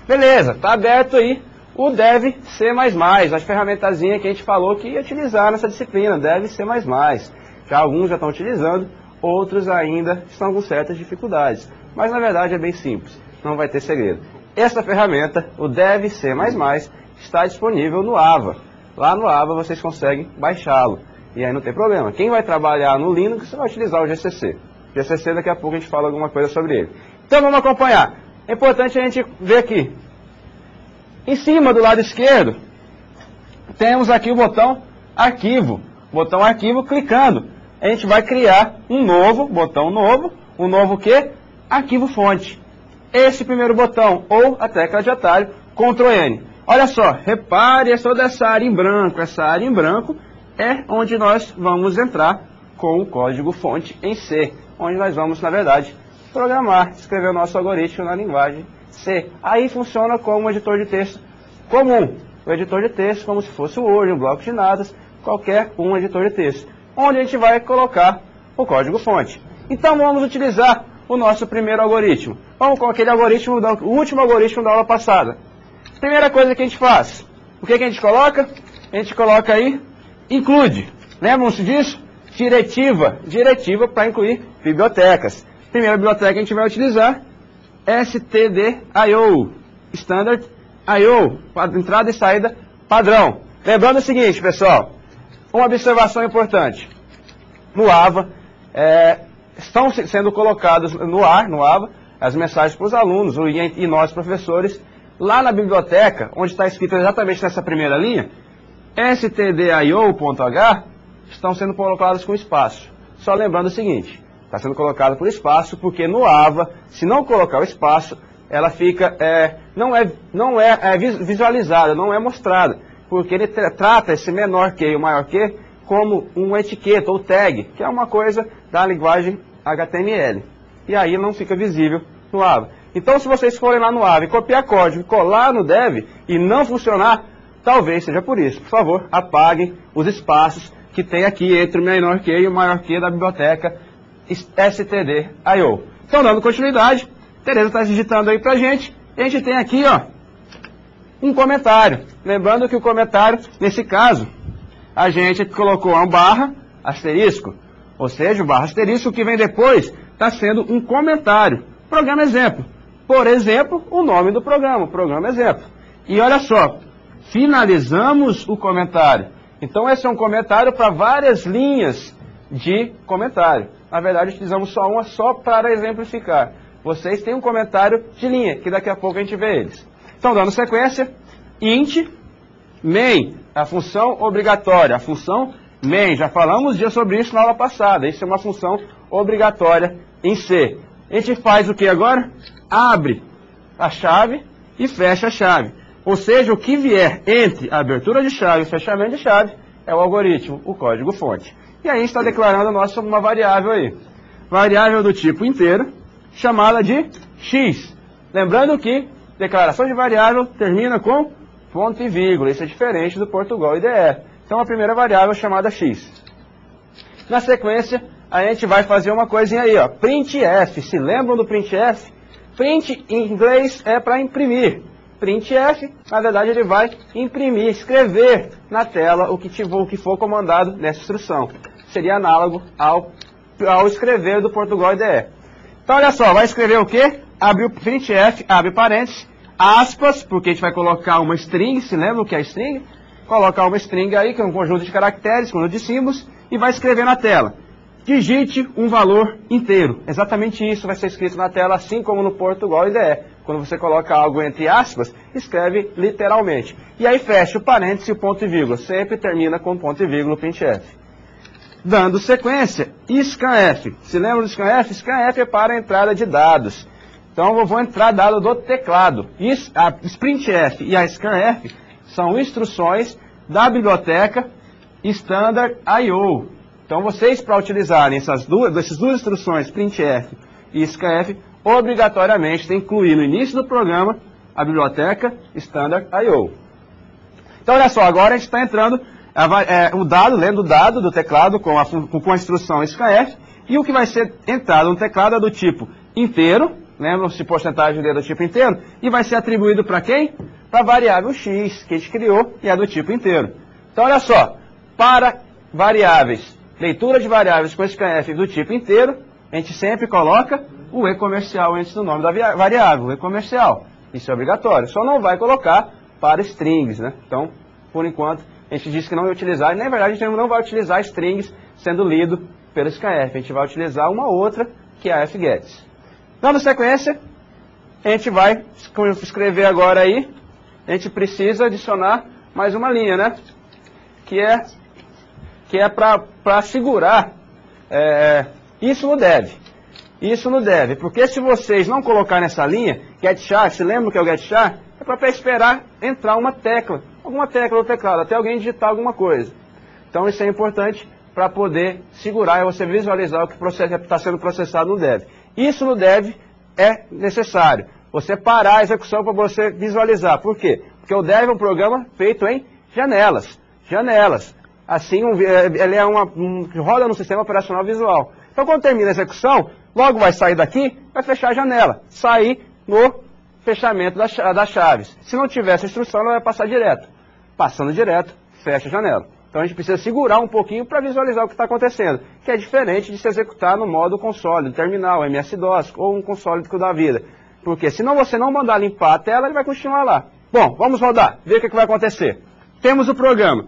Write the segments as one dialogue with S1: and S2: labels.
S1: Beleza, está aberto aí o Dev C++, a ferramentazinha que a gente falou que ia utilizar nessa disciplina, Dev C++. Já alguns já estão utilizando, outros ainda estão com certas dificuldades. Mas na verdade é bem simples, não vai ter segredo. Essa ferramenta, o Dev C++, está disponível no AVA. Lá no AVA vocês conseguem baixá-lo. E aí não tem problema. Quem vai trabalhar no Linux vai utilizar o GCC. GCC daqui a pouco a gente fala alguma coisa sobre ele. Então vamos acompanhar. É importante a gente ver aqui. Em cima do lado esquerdo, temos aqui o botão Arquivo. Botão Arquivo, clicando. A gente vai criar um novo, botão novo. Um novo o quê? Arquivo fonte. Esse primeiro botão, ou a tecla de atalho, Ctrl N. Olha só, repare toda essa área em branco. Essa área em branco é onde nós vamos entrar com o código fonte em C. Onde nós vamos, na verdade, programar, escrever o nosso algoritmo na linguagem C. Aí funciona como um editor de texto comum. O editor de texto, como se fosse o Word, um bloco de notas, qualquer um editor de texto. Onde a gente vai colocar o código fonte. Então vamos utilizar o nosso primeiro algoritmo. Vamos com aquele algoritmo, o último algoritmo da aula passada. Primeira coisa que a gente faz, o que a gente coloca? A gente coloca aí, include. Lembram-se disso? Diretiva para incluir bibliotecas. Primeira biblioteca que a gente vai utilizar, stdio, Standard I/O, entrada e saída padrão. Lembrando o seguinte, pessoal, uma observação importante. No AVA, estão sendo colocadas no AVA, as mensagens para os alunos e nós, professores, lá na biblioteca, onde está escrito exatamente nessa primeira linha, stdio.h, estão sendo colocadas com espaço. Só lembrando o seguinte, está sendo colocado por espaço, porque no AVA, se não colocar o espaço, ela fica, não é visualizada, não é mostrada, porque ele trata esse menor que e o maior que como uma etiqueta ou tag, que é uma coisa da linguagem HTML. E aí não fica visível no AVA. Então, se vocês forem lá no AVA e copiar código e colar no Dev e não funcionar, talvez seja por isso. Por favor, apaguem os espaços que tem aqui entre o menor que e o maior que da biblioteca stdio. Então, dando continuidade, Tereza está digitando aí pra gente. E a gente tem aqui, ó, um comentário. Lembrando que o comentário, nesse caso, a gente colocou um barra asterisco. Ou seja, o barra asterisco que vem depois está sendo um comentário. Programa exemplo. Por exemplo, o nome do programa, programa exemplo. E olha só, finalizamos o comentário. Então esse é um comentário para várias linhas de comentário. Na verdade, utilizamos só uma só para exemplificar. Vocês têm um comentário de linha, que daqui a pouco a gente vê eles. Então, dando sequência, int main, a função obrigatória, a função main. Já falamos sobre isso na aula passada. Isso é uma função obrigatória em C. A gente faz o que agora? Abre a chave e fecha a chave. Ou seja, o que vier entre a abertura de chave e o fechamento de chave é o algoritmo, o código fonte. E aí a gente está declarando uma variável aí. Variável do tipo inteiro, chamada de x. Lembrando que declaração de variável termina com ponto e vírgula. Isso é diferente do Portugal IDE. Então a primeira variável é chamada x. Na sequência, a gente vai fazer uma coisinha aí, ó. Printf. Se lembram do printf? Print em inglês é para imprimir. Printf, na verdade, ele vai imprimir, escrever na tela o que for comandado nessa instrução. Seria análogo ao escrever do Portugal IDE. Então, olha só, vai escrever o quê? Abre o printf, abre parênteses, aspas, porque a gente vai colocar uma string, se lembra o que é string? Colocar uma string aí, que é um conjunto de caracteres, conjunto de símbolos, e vai escrever na tela. Digite um valor inteiro. Exatamente isso vai ser escrito na tela, assim como no Portugal IDE. Quando você coloca algo entre aspas, escreve literalmente. E aí fecha o parênteses e o ponto e vírgula. Sempre termina com ponto e vírgula o printf. Dando sequência, scanf. Se lembra do scanf? Scanf é para a entrada de dados. Então eu vou entrar dado do teclado. A printf e a scanf são instruções da biblioteca Standard I/O. Então vocês, para utilizarem essas duas instruções, printf e scanf, obrigatoriamente tem que incluir no início do programa a biblioteca Standard I/O. Então olha só, agora a gente está entrando o dado, lendo o dado do teclado com a instrução scanf, e o que vai ser entrado no teclado é do tipo inteiro, Lembram-se porcentagem D do tipo inteiro? E vai ser atribuído para quem? Para a variável x, que a gente criou e é do tipo inteiro. Então, olha só, para variáveis, leitura de variáveis com scanf do tipo inteiro, a gente sempre coloca o E comercial antes do nome da variável, o E comercial. Isso é obrigatório. Só não vai colocar para strings, né? Então, por enquanto, a gente disse que não vai utilizar, e na verdade a gente não vai utilizar strings sendo lido pelo scanf. A gente vai utilizar uma outra, que é a fgets. Dando sequência, a gente vai escrever agora aí, a gente precisa adicionar mais uma linha, né? Que é para segurar isso no dev. Isso no dev, porque se vocês não colocarem nessa linha, getChar, se lembram que é o getChar? É para esperar entrar uma tecla, alguma tecla no teclado, até alguém digitar alguma coisa. Então isso é importante para poder segurar e você visualizar o que está sendo processado no dev. Isso no dev é necessário. Você parar a execução para você visualizar. Por quê? Porque o dev é um programa feito em janelas. Janelas. Assim, ele roda no sistema operacional visual. Então, quando termina a execução, logo vai sair daqui, vai fechar a janela. Sair no fechamento das chaves. Se não tiver essa instrução, ela vai passar direto. Passando direto, fecha a janela. Então, a gente precisa segurar um pouquinho para visualizar o que está acontecendo. Que é diferente de se executar no modo console, do terminal, MS-DOS, ou um console da vida. Porque se você não mandar limpar a tela, ele vai continuar lá. Bom, vamos rodar, ver o que vai acontecer. Temos o programa.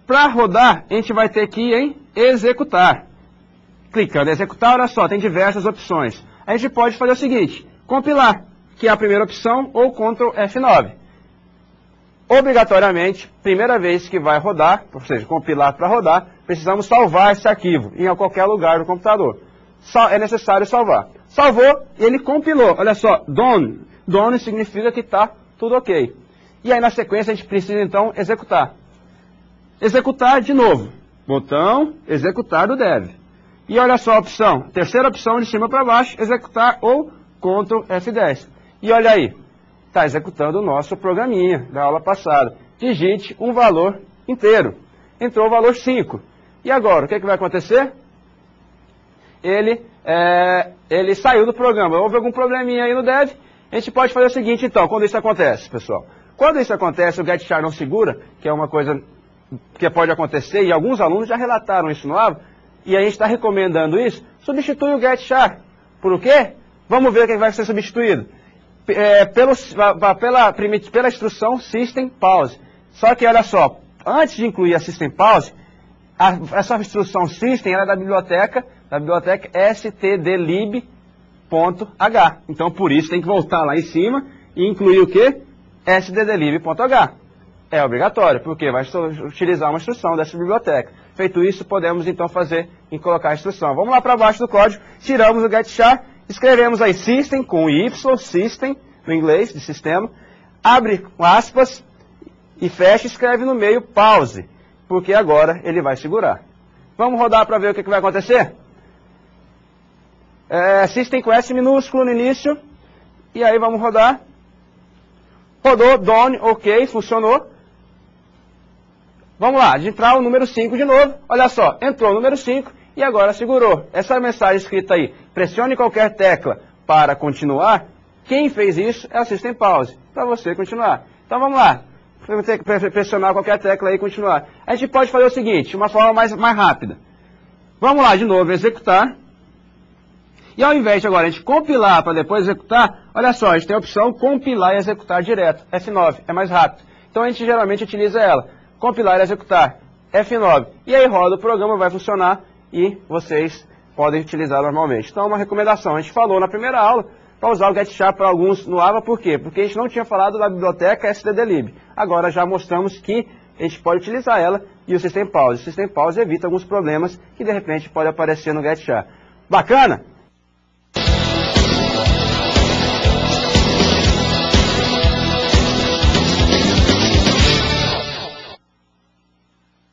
S1: Para rodar, a gente vai ter que ir em executar. Clicando em executar, olha só, tem diversas opções. A gente pode fazer o seguinte, compilar, que é a primeira opção, ou Ctrl F9. Obrigatoriamente, primeira vez que vai rodar, ou seja, compilar para rodar, precisamos salvar esse arquivo em qualquer lugar do computador. É necessário salvar. Salvou e ele compilou. Olha só, done. Done significa que está tudo ok. E aí na sequência a gente precisa então executar. Executar de novo. Botão, executar do dev. E olha só a opção, terceira opção de cima para baixo, executar ou Ctrl F10. E olha aí, está executando o nosso programinha da aula passada. Digite um valor inteiro. Entrou o valor 5. E agora, o que vai acontecer? Ele saiu do programa. Houve algum probleminha aí no dev? A gente pode fazer o seguinte então, quando isso acontece, pessoal. Quando isso acontece, o getChar não segura, que é uma coisa que pode acontecer, e alguns alunos já relataram isso no AVA, e a gente está recomendando isso, substitui o getChar. Por o quê? Vamos ver o que vai ser substituído. Pela instrução system pause. Só que olha só, antes de incluir a system pause, essa instrução system era da biblioteca stdlib.h. Então por isso tem que voltar lá em cima e incluir o quê? stdlib.h. É obrigatório, porque vai utilizar uma instrução dessa biblioteca. Feito isso, podemos então fazer em colocar a instrução. Vamos lá para baixo do código, tiramos o getChar, escrevemos aí system com y, system, no inglês, de sistema, abre aspas e fecha e escreve no meio pause, porque agora ele vai segurar. Vamos rodar para ver o que vai acontecer? System com S minúsculo no início, e aí vamos rodar. Rodou, done, ok, funcionou. Vamos lá, digitrar o número 5 de novo. Olha só, entrou o número 5 e agora segurou. Essa mensagem escrita aí, pressione qualquer tecla para continuar. Quem fez isso é o System Pause, para você continuar. Então vamos lá, vamos ter que pressionar qualquer tecla aí e continuar. A gente pode fazer o seguinte, uma forma mais rápida. Vamos lá de novo, executar. E ao invés de agora a gente compilar para depois executar, olha só, a gente tem a opção compilar e executar direto, F9, é mais rápido. Então a gente geralmente utiliza ela, compilar e executar, F9. E aí roda o programa, vai funcionar e vocês podem utilizar normalmente. Então uma recomendação, a gente falou na primeira aula para usar o getChar para alguns no AVA, por quê? Porque a gente não tinha falado da biblioteca stdlib. Agora já mostramos que a gente pode utilizar ela e o System Pause. O System Pause evita alguns problemas que de repente podem aparecer no getChar. Bacana?